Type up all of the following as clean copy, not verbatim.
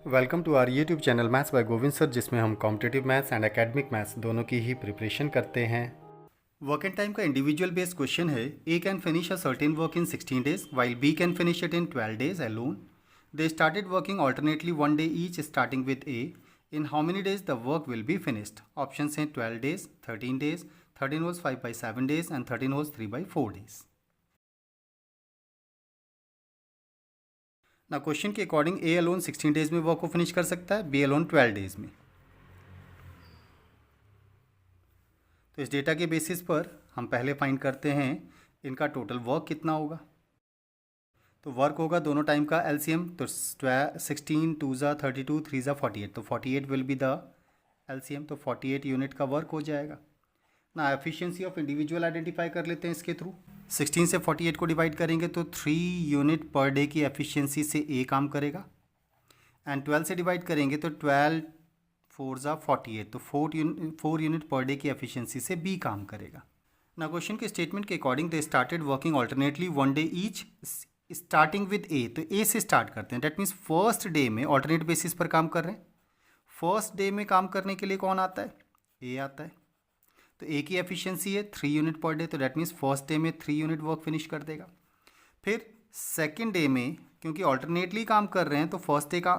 Welcome to our YouTube channel maths by Govind sir, जिसमें हम competitive maths and academic maths दोनों की ही प्रिपरेशन करते हैं। वर्क एंड टाइम का इंडिविजुअल बेस्ड क्वेश्चन है। A can finish a certain work in 16 days while B can finish it in 12 days alone. They started working alternately one day each starting with A. In how many days the work will be finished? Options हैं 12 days, 13 days, 13 holes 5 by 7 days and 13 holes 3 by 4 days. ना question के according A alone 16 days में work को finish कर सकता है, be alone 12 days में। तो इस डेटा के बेसिस पर हम पहले फाइंड करते हैं इनका टोटल वर्क कितना होगा। तो वर्क होगा दोनों टाइम का एलसीएम, तो 16 2 ज़ा 32 3 ज़ा 48, तो 48 विल बी द एलसीएम, तो 48 यूनिट का वर्क हो जाएगा ना। एफिशिएंसी ऑफ इंडिविजुअल आइडेंटिफाई कर लेते हैं इसके थ्रू। 16 से 48 को डिवाइड करेंगे तो 3 यूनिट पर डे की एफिशिएंसी से ए काम करेगा, एंड 12 से डिवाइड करेंगे तो 12 4 ज़ा 48, तो 4 यूनिट पर डे की एफिशिएंसी से बी काम करेगा ना। क्वेश्चन के स्टेटमेंट के according they started working alternately one day each starting with A, तो ए से स्टार्ट करते हैं। डेट मीन्स फर्स्ट डे में ऑल्टरनेट बेसिस पर काम कर रहे हैं। फर्स्ट डे में काम करने के लिए कौन आता है? ए आता है। तो ए की एफिशिएंसी है 3 यूनिट पर डे, तो डेट मीन्स फर्स्ट डे में 3 यूनिट वर्क फिनिश कर देगा। फिर सेकंड डे में क्योंकि ऑल्टरनेटली काम कर रहे हैं तो फर्स्ट डे का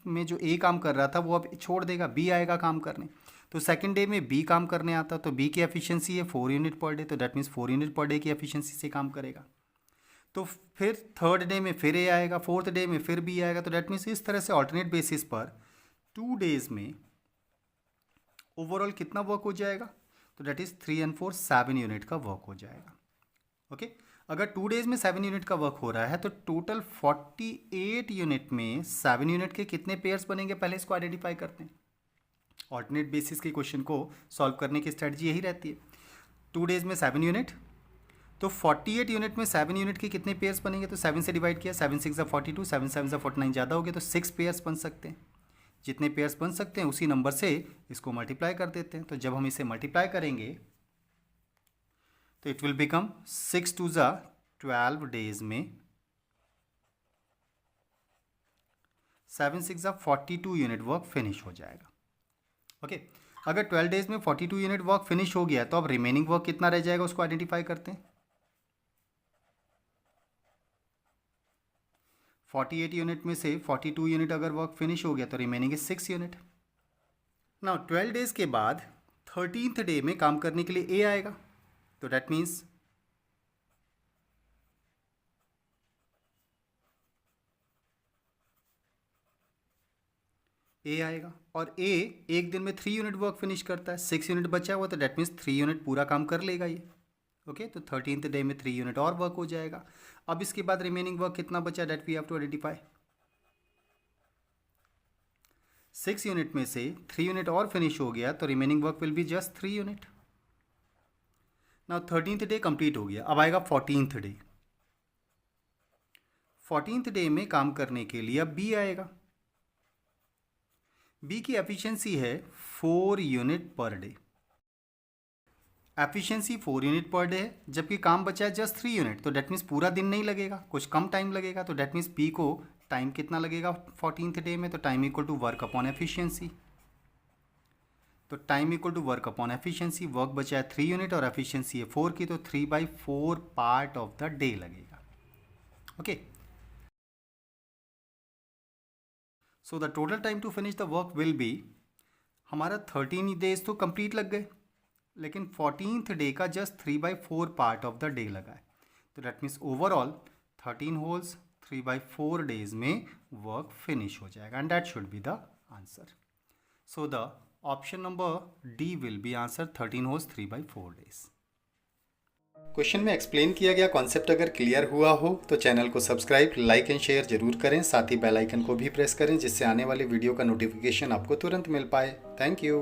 में जो ए काम कर रहा था वो अब छोड़ देगा, बी आएगा काम करने। तो सेकंड डे में बी काम करने आता, तो बी की एफिशिएंसी है 4 यूनिट पर डे, तो that means 4 unit per day की एफिशिएंसी से काम करेगा। तो फिर थर्ड डे में फिर ए आएगा, फोर्थ डे में फिर बी आएगा। तो डेट मीन्स इस तरह से ऑल्टरनेट बेसिस पर 2 डेज में ओवरऑल कितना वर्क हो जाएगा? तो डेट इज़ 3 and 4 7 यूनिट का वर्क हो जाएगा। ओके, अगर 2 डेज में 7 यूनिट का वर्क हो रहा है तो टोटल 48 यूनिट में 7 यूनिट के कितने पेयर्स बनेंगे, पहले इसको आइडेंटिफाई करते हैं। ऑल्टरनेट बेसिस के क्वेश्चन को सॉल्व करने की स्ट्रेटजी यही रहती है। 2 डेज में 7 यूनिट, तो 48 यूनिट में 7 यूनिट के कितने पेयर्स बनेंगे? तो 7 से डिवाइड किया, 7 6 ज़ा 42, 7 7 ज़ा 49 ज़्यादा हो गया, तो 6 पेयर्स बन सकते हैं। जितने पेयर्स बन सकते हैं उसी नंबर से इसको मल्टीप्लाई कर देते हैं। तो जब हम इसे मल्टीप्लाई करेंगे तो इट विल बिकम 6 2 ज़ा 12 डेज में 7 6 ज़ा 42 यूनिट वर्क फिनिश हो जाएगा। ओके, अगर 12 डेज में 42 यूनिट वर्क फिनिश हो गया तो अब रिमेनिंग वर्क कितना रह जाएगा उसको आइडेंटिफाई करते हैं। 48 यूनिट में से 42 यूनिट अगर वर्क फिनिश हो गया तो रिमेनिंग है 6 यूनिट। नाउ 12 डेज के बाद 13th डे में काम करने के लिए ए आएगा, तो डेट मीन्स ए आएगा, और ए एक दिन में 3 यूनिट वर्क फिनिश करता है, 6 यूनिट बचा हुआ, तो डेट मीन्स 3 यूनिट पूरा काम कर लेगा ये। ओके, तो 13th डे में 3 यूनिट और वर्क हो जाएगा। अब इसके बाद रिमेनिंग वर्क कितना बचा, that we have to identify. 6 unit में से 3 यूनिट और फिनिश हो गया तो remaining work will be just 3 unit. Now 13th day complete हो गया, अब आएगा 14th डे। 14th डे में काम करने के लिए अब बी आएगा। बी की एफिशिएंसी है 4 unit per day. Efficiency 4 unit per day है, जबकि काम बचा है जस्ट 3 यूनिट, तो डेट मीन्स पूरा दिन नहीं लगेगा, कुछ कम टाइम लगेगा। तो डेट मीन्स बी को टाइम कितना लगेगा 14th डे में? तो time equal to work upon efficiency. तो time equal to work upon efficiency, work बचा है 3 यूनिट और एफिशिएंसी है 4 की, तो 3/4 पार्ट ऑफ द डे लगेगा। Okay, so the total time to finish the work will be, हमारा 13 डेज तो कंप्लीट लग गए, लेकिन 14th डे का just 3/4 part of the day लगा है। तो that means overall 13 holes 3/4 days में वर्क फिनिश हो जाएगा, and that should be the answer. So the option number D will be answer, 13 holes 3/4 days. Question में explain किया गया कॉन्सेप्ट अगर क्लियर हुआ हो तो चैनल को सब्सक्राइब, लाइक एंड शेयर जरूर करें, साथ ही बेल आइकन को भी प्रेस करें जिससे आने वाले वीडियो का नोटिफिकेशन आपको तुरंत मिल पाए। Thank you.